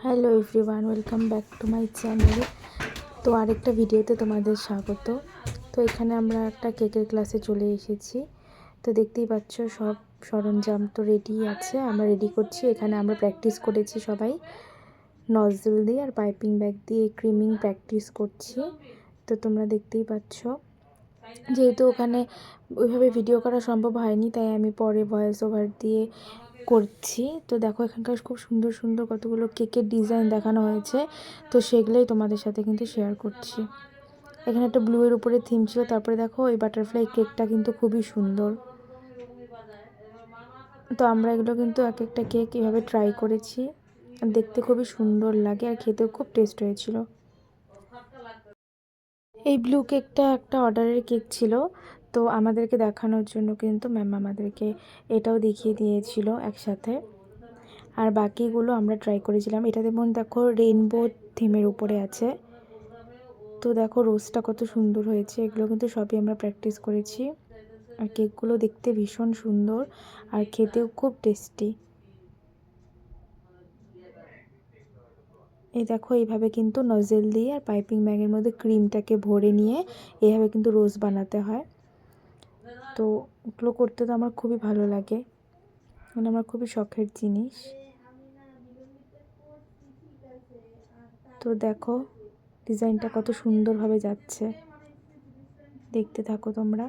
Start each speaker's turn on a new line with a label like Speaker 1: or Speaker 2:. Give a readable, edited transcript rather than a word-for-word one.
Speaker 1: Hello everyone, welcome back to my channel. তো আরেকটা ভিডিওতে তোমাদের স্বাগত। তো এখানে আমরা একটা কেকের ক্লাসে চলে এসেছি। তো দেখতেই পাচ্ছ সব সরঞ্জাম তো রেডি আছে, আমরা রেডি করছি। এখানে আমরা প্র্যাকটিস করেছি সবাই নজল দিয়ে আর পাইপিং ব্যাগ দিয়ে ক্রিমিং প্র্যাকটিস করছি। তো তোমরা দেখতেই পাচ্ছ, যেহেতু ওখানে ওইভাবে ভিডিও করা সম্ভব হয়নি তাই আমি পরে ভয়েস ওভার দিয়ে করছি। তো দেখো এখানকার খুব সুন্দর সুন্দর কতগুলো কেকের ডিজাইন দেখানো হয়েছে, তো সেগুলোই তোমাদের সাথে কিন্তু শেয়ার করছি। এখানে একটা ব্লু এর উপরে থিম ছিল। তারপরে দেখো এই বাটারফ্লাই কেকটা কিন্তু খুবই সুন্দর। তো আমরা এগুলো কিন্তু এক একটা কেক এভাবে ট্রাই করেছি, দেখতে খুবই সুন্দর লাগে আর খেতেও খুব টেস্ট হয়েছিল। এই ব্লু কেকটা একটা অর্ডারের কেক ছিল, তো আমাদেরকে দেখানোর জন্য কিন্তু ম্যাম আমাদেরকে এটাও দেখিয়ে দিয়েছিল একসাথে। আর বাকিগুলো আমরা ট্রাই করেছিলাম। এটা যেমন দেখো রেইনবো থিমের উপরে আছে। তো দেখো রোজটা কত সুন্দর হয়েছে। এগুলো কিন্তু সবই আমরা প্র্যাকটিস করেছি। আর কেকগুলো দেখতে ভীষণ সুন্দর আর খেতেও খুব টেস্টি। এই দেখো এইভাবে কিন্তু নজেল দিয়ে আর পাইপিং ব্যাগের মধ্যে ক্রিমটাকে ভরে নিয়ে এইভাবে কিন্তু রোজ বানাতে হয়। তো এগুলো করতে তো আমার খুবই ভালো লাগে, মানে আমার খুবই শখের জিনিস। তো দেখো ডিজাইনটা কত সুন্দরভাবে যাচ্ছে, দেখতে থাকো তোমরা।